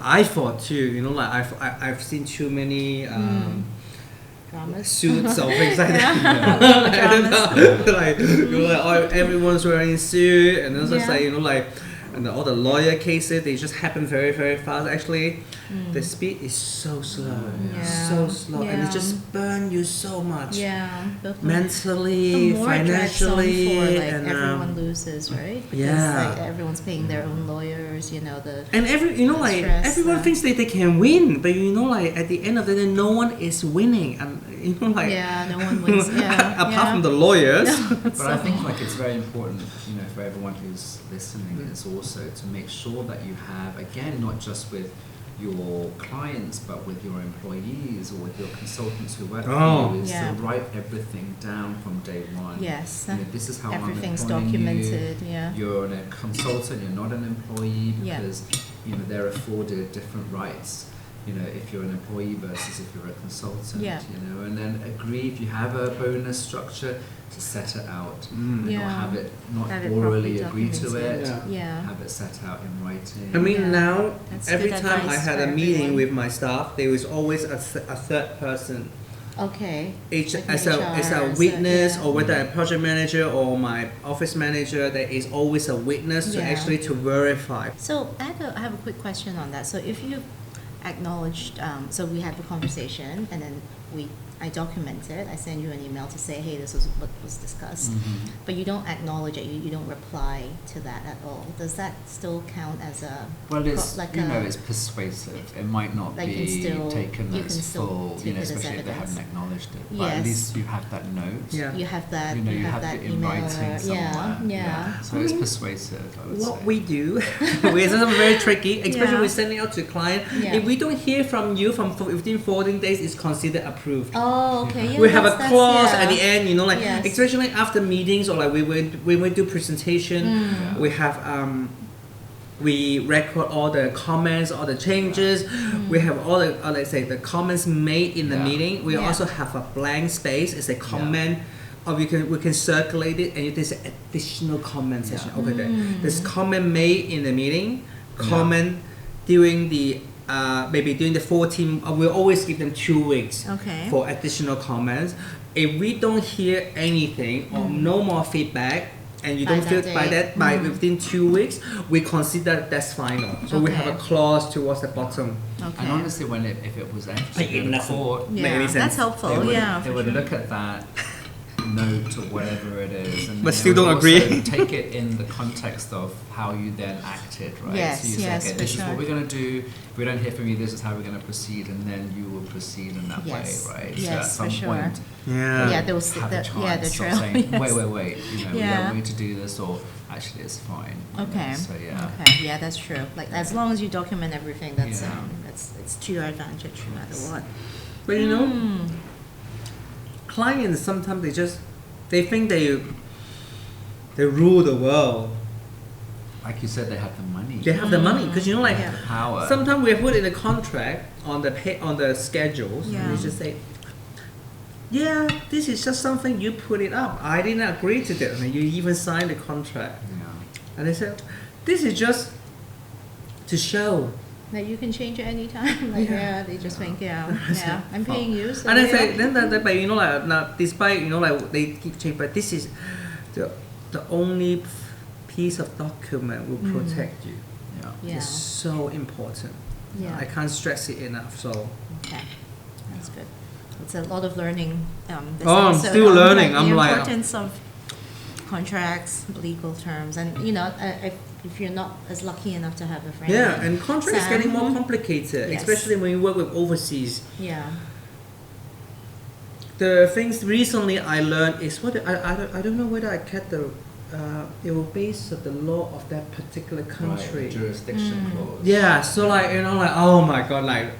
I thought too. You know, like I've seen too many suits or things like that. I don't know. Like, everyone's wearing a suit, and it's just like, you know, like, and all the lawyer cases, they just happen very, very fast. Actually, the speed is so slow, so slow, and it just burns you so much. Yeah, mentally, financially, and everyone loses, right? Yeah, like everyone's paying their own lawyers. You know everyone thinks that they can win, but you know, like at the end of the day, no one is winning, and you know, like no one wins. apart from the lawyers. But I think like it's very important, you know, for everyone who's listening, is also to make sure that you have, again, not just with your clients, but with your employees or with your consultants who work for you, is to write everything down from day one. Yes. You know, this is how everything's I'm employing documented. you. You're a consultant, you're not an employee, because you know, they're afforded different rights. You know, if you're an employee versus if you're a consultant. You know, and then agree if you have a bonus structure to set it out. Not orally agree to it. Have it set out in writing. I mean, now every time I had a meeting with my staff, there was always a third person. Okay. As a witness, or whether a project manager or my office manager, there is always a witness to actually to verify. So I have a quick question on that. So if you acknowledged, so we had the conversation, and then I document it. I send you an email to say, hey, this is what was discussed. But you don't acknowledge it. You don't reply to that at all. Does that still count as a... Well, it's, it's persuasive. It might not be taken as full, you know, especially if they haven't acknowledged it. But at least you have that note. You have that, you know, you have it in writing somewhere. So it's persuasive, I would say. What we do, it's very tricky, especially we're sending out to client. If we don't hear from you within 14 days, it's considered approved. Oh, okay. We have a clause at the end, you know, like especially after meetings, or like when we do presentation, we have we record all the comments, all the changes. We have all the let's say the comments made in the meeting. We also have a blank space. It's a comment. Or we can circulate it, and it is an additional comment section. Okay, there's comment made in the meeting, comment during the maybe during the 14, we'll always give them 2 weeks for additional comments. If we don't hear anything or no more feedback, and you don't feel by within 2 weeks, we consider that's final. So we have a clause towards the bottom. And honestly, if it was actually in court, that's helpful. They would look at that note or whatever it is, and but still don't agree. Take it in the context of how you then acted, right? So you say, okay, this is what we're going to do. If we don't hear from you, this is how we're going to proceed, and then you will proceed in that way, right? So at some point, there was have a chance of saying, wait, you know, we don't need to do this, or actually it's fine. Okay. So yeah, that's true. Like as long as you document everything, that's it's to your advantage no matter what. But you know, clients sometimes they think they rule the world. Like you said, they have the money. They have the money because you know, like power. Sometimes we put in the contract on the schedules. And we just say, this is just something you put it up. I didn't agree to this, and you even signed the contract. And they said, this is just to show. That you can change it anytime. Like they just think, I'm paying you. So and I say, but you know, like now, despite you know, like they keep changing, but this is the only piece of document will protect you. It's so important. I can't stress it enough. So that's good. it's a lot of learning. There's I'm also, still learning. Like I'm the like importance of contracts, legal terms, and if you're not as lucky enough to have a friend. Yeah, and contracts Sam, getting more complicated, yes. especially when you work with overseas. Yeah. The things recently I learned is I don't know whether I get the it will base of the law of that particular country. Right, the jurisdiction clause. Yeah, so like oh my god, like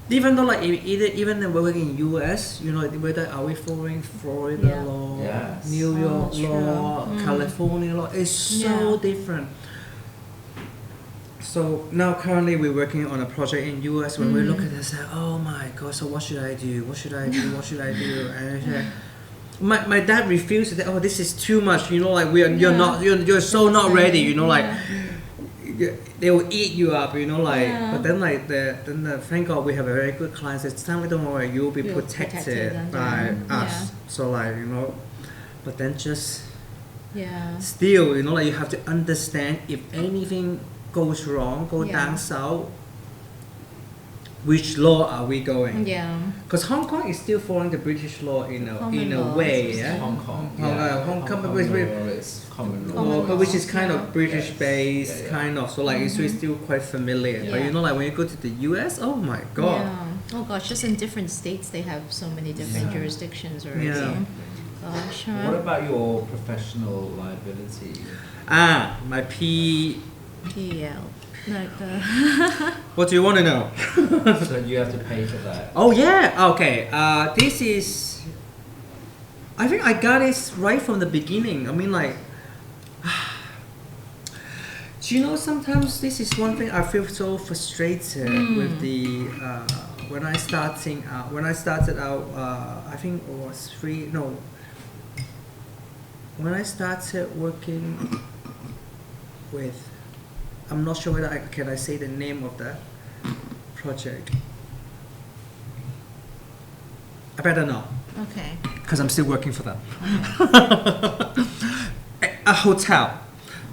even though like even when we're working in US, whether are we following Florida law, Yes. New York law, true. California law, it's so different. So now currently we're working on a project in US. When we look at this, like, oh my god, so what should I do? What should I do? What should I do? And my dad refused that. Oh, this is too much. Like you're so not ready. Like they will eat you up. But then thank God we have a very good client. Said, Stanley, don't worry, you'll be protected by us. So but then just still, like you have to understand if anything goes wrong, down south, which law are we going? Yeah. Because Hong Kong is still following the British law in a way, yeah. Hong Kong. Hong Kong, law is common law. but which is kind of British based, kind of. So like it's still quite familiar. Yeah. But like when you go to the US, oh my god. Yeah. Oh gosh, just in different states they have so many different jurisdictions already. Yeah. Gosh. What about your professional liability? My P. PL. Like What do you want to know? So you have to pay for that. Oh yeah. Okay. This is. I think I got it right from the beginning. I mean, like. Do sometimes this is one thing I feel so frustrated with the when I started out. I think it was when I started working with. I'm not sure whether can I say the name of the project. I better not. okay. Because I'm still working for them. A hotel,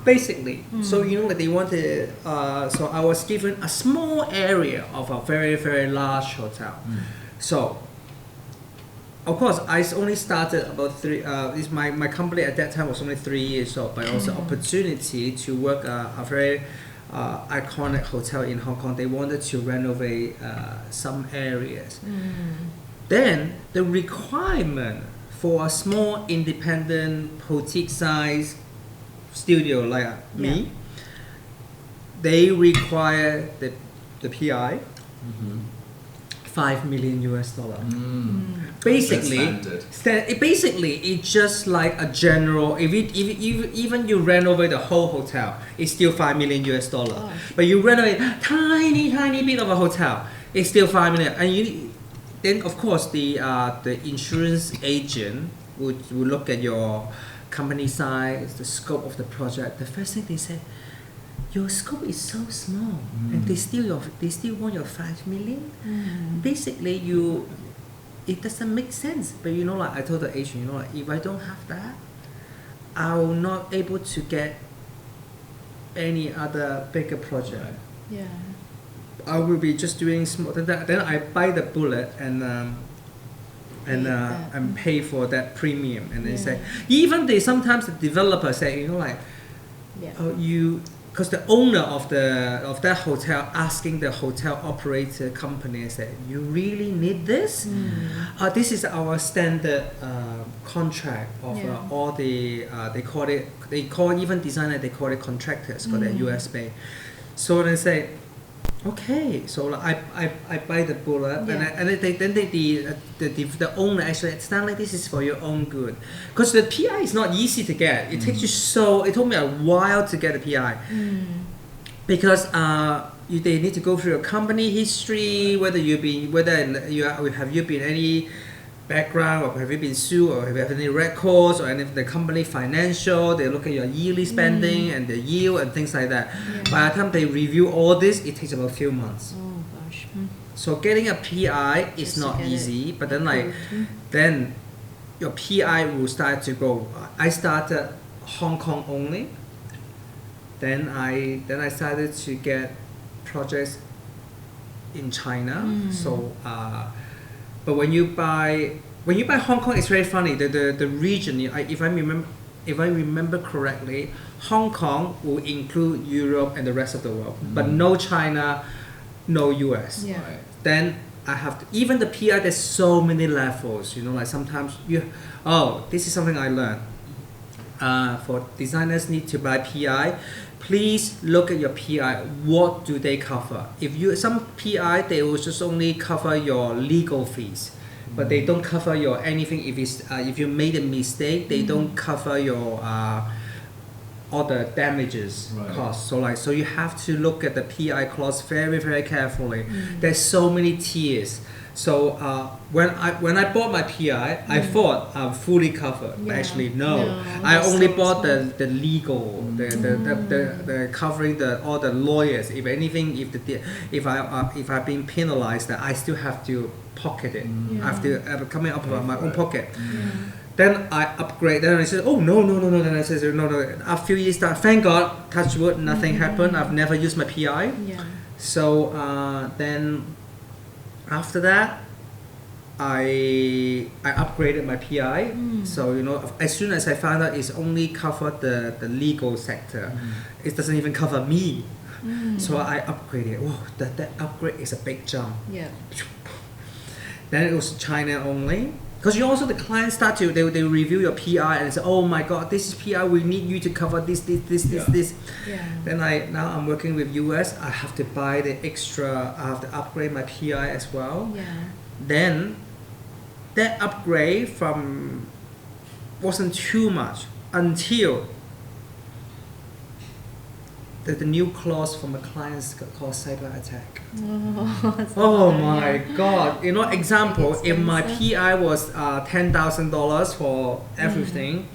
basically. So like they wanted. So I was given a small area of a very very large hotel. So. Of course, I only started about my company at that time was only 3 years old, but also opportunity to work a very iconic hotel in Hong Kong. They wanted to renovate some areas. Then the requirement for a small independent boutique size studio like me, they require the PI. $5 million. Basically, it's just like a general. If even you renovate the whole hotel, it's still $5 million. But you renovate tiny bit of a hotel, it's still $5 million. And then of course the insurance agent would look at your company size, the scope of the project. The first thing they said. Your scope is so small, and they still want your $5 million. Basically, it doesn't make sense. But like I told the agent, like if I don't have that, I will not able to get any other bigger project. Yeah. I will be just doing small. Then I bite the bullet and pay for that premium. And they say sometimes the developer say because the owner of that hotel asking the hotel operator company said, you really need this? This is our standard contract of all the they call even designer, they call it contractors because they're US based. So they say, okay, so I buy the bullet, and the owner actually said, Stanley, this is for your own good, because the PI is not easy to get. It takes you it took me a while to get a PI, because they need to go through your company history, whether you have been any background, or have you been sued, or have you have any records, or any of the company financial. They look at your yearly spending and the yield and things like that. By the time they review all this, it takes about a few months. Oh gosh. So getting a PI is not easy, but then your PI will start to go. I started Hong Kong only. Then I started to get projects in China. So But when you buy Hong Kong, it's very funny. The region, if I remember correctly, Hong Kong will include Europe and the rest of the world, but no China, no US. Yeah. Right. Then I have to, even the PI, there's so many levels, like sometimes this is something I learned. For designers need to buy PI, please look at your PI. What do they cover? Some PI, they will just only cover your legal fees, but they don't cover your anything. If you made a mistake, they don't cover your all the damages costs. So you have to look at the PI clause very, very carefully. There's so many tiers. So when I bought my PI, I thought I'm fully covered. But actually, no. I only bought the legal, the covering all the lawyers. If anything, if I've been penalized, I still have to pocket it. I have to coming up from my own pocket. Then I upgrade. Then I said, oh no. Then I said, no. A few years down, thank God, touch wood, nothing happened. I've never used my PI. So then. After that, I upgraded my PI. So as soon as I found out it's only covered the legal sector, it doesn't even cover me. So I upgraded. Whoa, that upgrade is a big jump. Yeah. Then it was China only. Because the clients start to they review your PI and say, oh my God, this is PI. We need you to cover this. Yeah. Then now I'm working with US. I have to buy the extra. I have to upgrade my PI as well. Yeah. Then that upgrade wasn't too much until the new clause from a client called cyber attack. Oh my God! Example, if my PI was $10,000 for everything,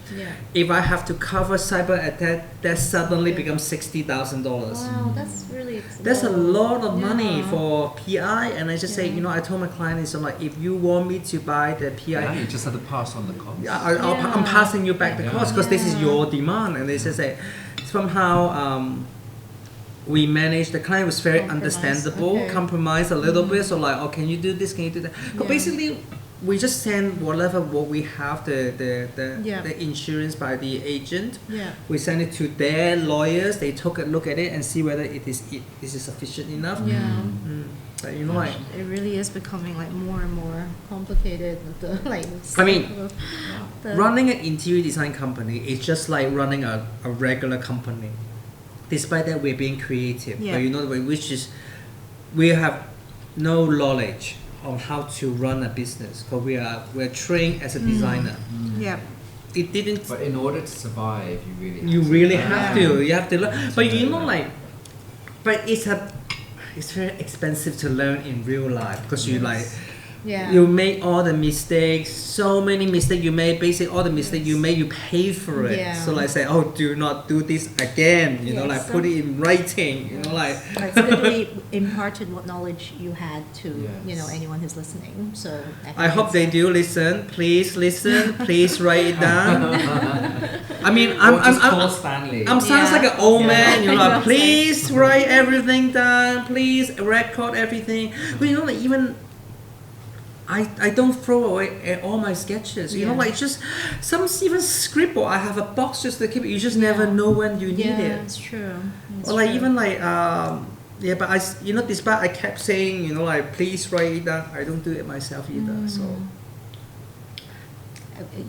if I have to cover cyber attack, that suddenly becomes $60,000. Wow, that's really expensive. That's a lot of money for PI, and I just say, I told my client, if you want me to buy the PI, you just have to pass on the cost. I'm passing you back the cost because this is your demand, and they just say, somehow. We managed, the client was very understandable, compromise a little bit, so can you do this, can you do that? But basically, we just send what we have, the insurance by the agent. Yeah. We send it to their lawyers, they took a look at it and see whether this is sufficient enough. Yeah. But it really is becoming more and more complicated. Running an interior design company is just like running a regular company. Despite that, we're being creative, but we have no knowledge on how to run a business because we're trained as a designer. Yeah, it didn't. But in order to survive, you really have to. You have to learn. But but it's very expensive to learn in real life because you make all the mistakes, so many mistakes you made. Basically, all the mistakes you made, you pay for it. Yeah. So say, oh, do not do this again. Put it in writing. It's literally imparted what knowledge you had to anyone who's listening. So I hope they do listen. Please listen. Please write it down. I'm Stanley. Sounds like an old man. Please write everything down. Please record everything. But even. I don't throw away all my sketches. Just some even scribble. I have a box just to keep it. You just never know when you need it. Yeah, it's true. But despite I kept saying, please write it down. I don't do it myself either. So.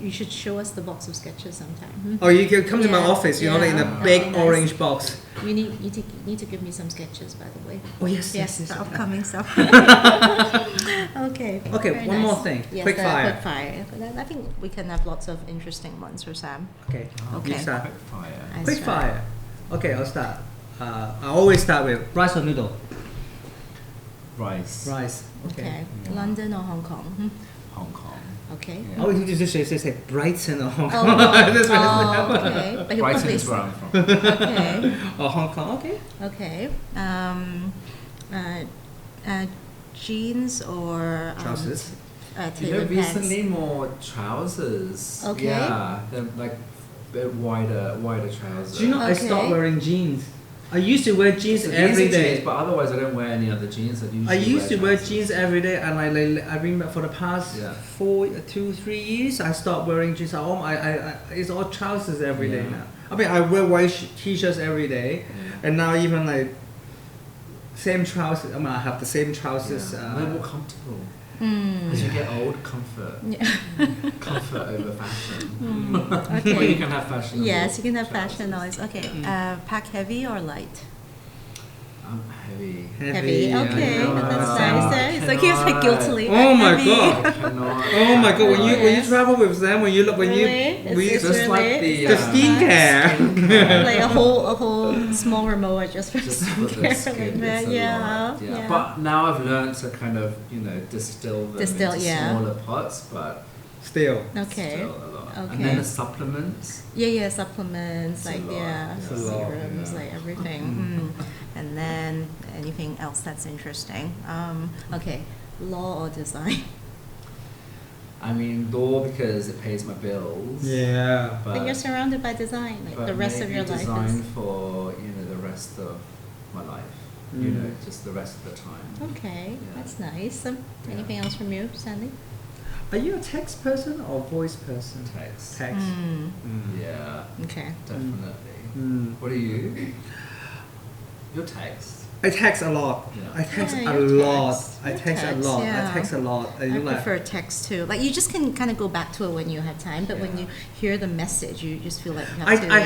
You should show us the box of sketches sometime. Oh, you can come to my office, in a big orange box. You need to give me some sketches, by the way. Oh yes. The upcoming stuff. Okay. Okay, one more thing. Yes, quick fire. Quick fire. I think we can have lots of interesting ones for Sam. Okay. You start. Quick fire. Quick fire. Okay, I'll start. I always start with rice or noodle. Rice. Okay. London or Hong Kong? Hong Kong. Okay. Yeah. Oh, you just say Brighton or Hong Kong. Okay. But Brighton is where I'm from. Okay. Or Hong Kong. Okay. Okay. Jeans or trousers. Recently more trousers. Okay. Yeah, they're bit wider trousers. Do you know I stopped wearing jeans? I used to wear jeans So every these are day. jeans, but otherwise I don't wear any other jeans. I used to wear trousers. jeans every day, and I remember for the past Yeah. 3 years, I stopped wearing jeans at home. It's all trousers every day Yeah. now. I mean, I wear white t-shirts every day, and now even like same trousers. I mean, I have the same trousers. They're more comfortable. As you get old, comfort. Comfort over fashion. Okay. Or you can have fashion. Yes, you can have fashion always. Okay. Pack heavy or light? Heavy. Heavy. Okay, Yeah. that's nice. It's like you like guiltily. Oh my heavy. god! I cannot. Oh my god! When you Yes. travel with them, when you look, when Really? you It's Just like really- the the skincare. Like a whole small remote just for Just for the skincare. skin. Like, It's a yeah, lot. yeah. But now I've learned to kind of, distill them Distill, into yeah. smaller pots, but Still. Okay. still a lot. Okay. And then the supplements. Yeah, supplements, It's a like lot. yeah, It's a lot, serums, yeah. like everything. And then anything else that's interesting? Okay, law or design? I mean, law because it pays my bills. Yeah. But you're surrounded by design, like but the rest of maybe your life design is. for the rest of my life. Just the rest of the time. Okay, Yeah. that's nice. Anything else from you, Stanley? Are you a text person or voice person? Text. Text. Yeah, Okay. definitely. What are you? Your text. I text a lot. Yeah. I text Yeah, a you lot. text. I You text a text, lot. yeah. I text a lot. I prefer text too. Like you just can kind of go back to it when you have time, but when Yeah. you hear the message, you just feel like you have to. I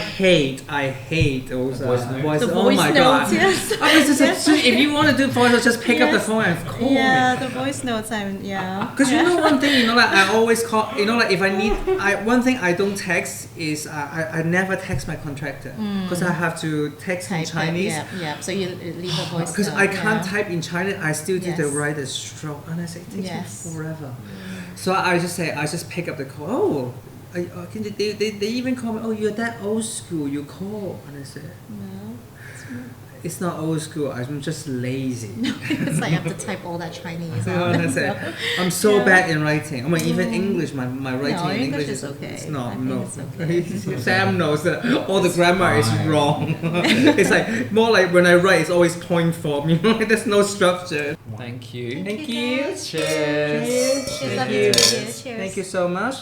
hate those The voice notes? voice. The Oh voice my notes, god. yes. I mean, if you want to do voice notes, just pick up the Yes. phone and call me. Yeah, the voice notes. Because you know one thing, like I always call, like if I need, one thing I don't text is I never text my contractor because I have to text in Type it, Chinese. Yeah. So you leave a voice Because note. I can't yeah. type in China, I still do the Yes. writer stroke, and I say it takes Yes. me forever. So I just pick up the call. Oh, they even call me. Oh, you're that old school. You call, and I say, No. it's not old school. I'm just lazy. It's like you have to type all that Chinese out. And I say, I'm so Yeah. bad in writing. I mean, even English, my writing No, in English English is okay. It's not. I think No, it's okay. Sam knows that all the grammar is Fine. wrong. It's like more like when I write, it's always point form. There's no structure. Thank you. Thank you. Cheers. Cheers. Thank Love you. you. Cheers. Thank you so much.